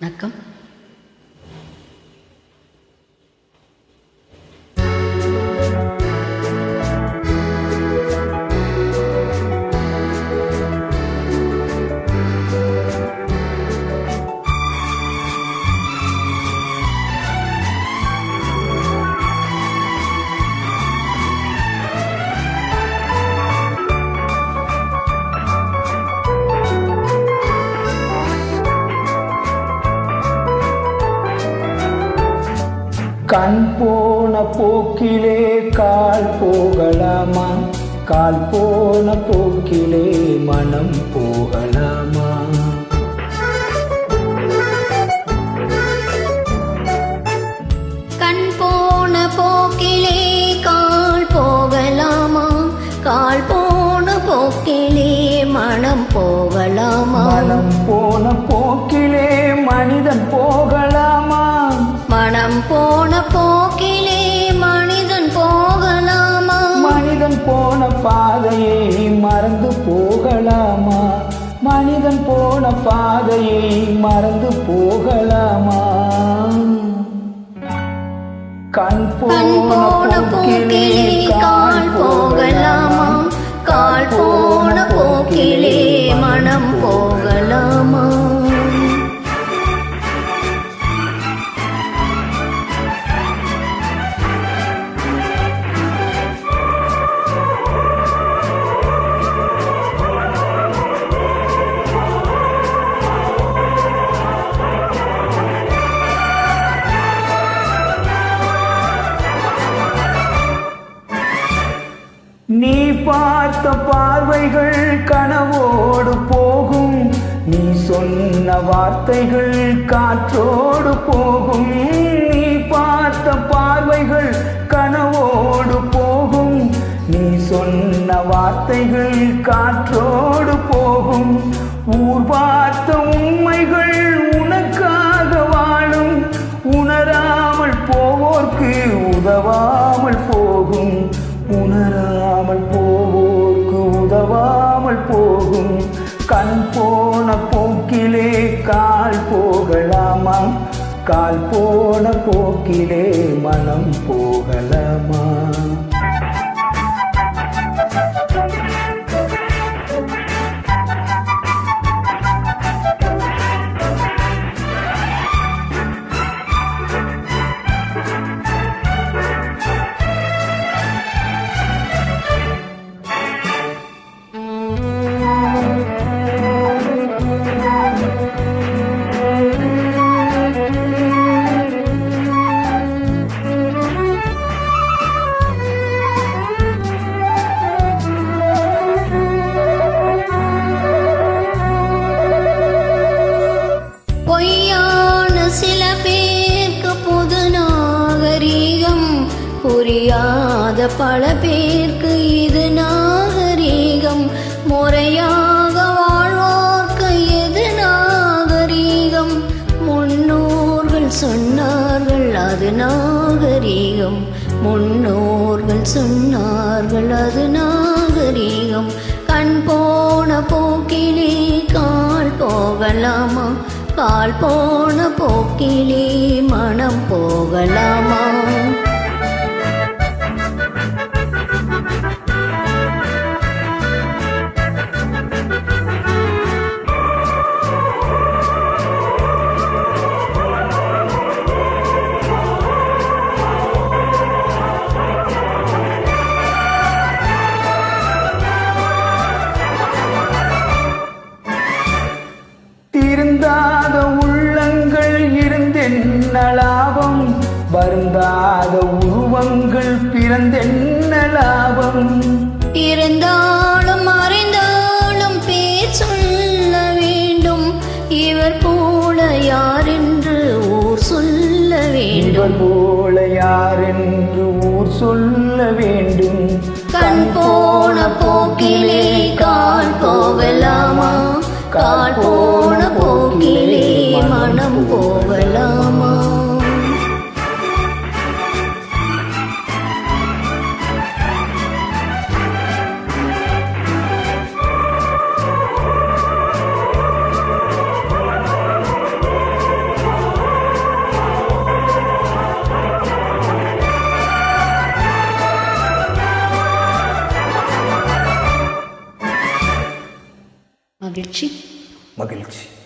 வணக்கம். கண் போன போக்கிலே கால் போகலாமா? கால் போன போக்கிலே மனம் போகலாமா? கண் போன போக்கிலே கால் போகலாமா? கால் போன போக்கிலே மனம் போகலாமா? மனம் போன போக்கிலே மனிதன் போகலாமா? மனம் போன போக்கிலே மனிதன் போகலாமா? மனிதன் போன பாதையை மறந்து போகலாமா? மனிதன் போன பாதையை மறந்து போகலாமா? கண் போன போக்கிலே கால் போகலாமா? கால் போன போக்கிலே மனம் போகலாமா? நீ பார்த்த பார்வைகள் கனவோடு போகும், நீ சொன்ன வார்த்தைகள் காற்றோடு போகும். நீ பார்த்த பார்வைகள் கனவோடு போகும், நீ சொன்ன வார்த்தைகள் காற்றோடு போகும். ஊர் பார்த்த உண்மைகள் உனக்காக வாழும், உணராமல் போவோர்க்கு உதவாமல் போகும். உணராமல் போவோர்க்கு உதவாமல் போகும். கண் போன போக்கிலே கால் போகலாமா? கால் போன போக்கிலே மனம் போகலாமா? புரியாத பல பேர்க்கு இது நாகரீகம், முறையாக வாழ்வோர்க்கு எது நாகரீகம்? முன்னோர்கள் சொன்னார்கள் அது நாகரீகம், முன்னோர்கள் சொன்னார்கள் அது நாகரீகம். கண் போன போக்கிலே கால் போகலாமா? கால் போன போக்கிலே மனம் போகலாமா? திருந்தாத உள்ளங்கள் இருந்தென்ன லாபம்? வருந்தாத உருவங்கள் பிறந்தென்ன லாபம்? இருந்தாலும் மறைந்தாலும் பேர் சொல்ல வேண்டும், இவர் போல யார் என்று ஊர் சொல்ல வேண்டும். இவர் போல யார் என்று ஊர் சொல்ல வேண்டும். கண் போன போக்கிலே கால் போகலாமா? கால் போன போக்கிலே மனம் போகலாமா? மகிழ்ச்சி. மகிழ்ச்சி.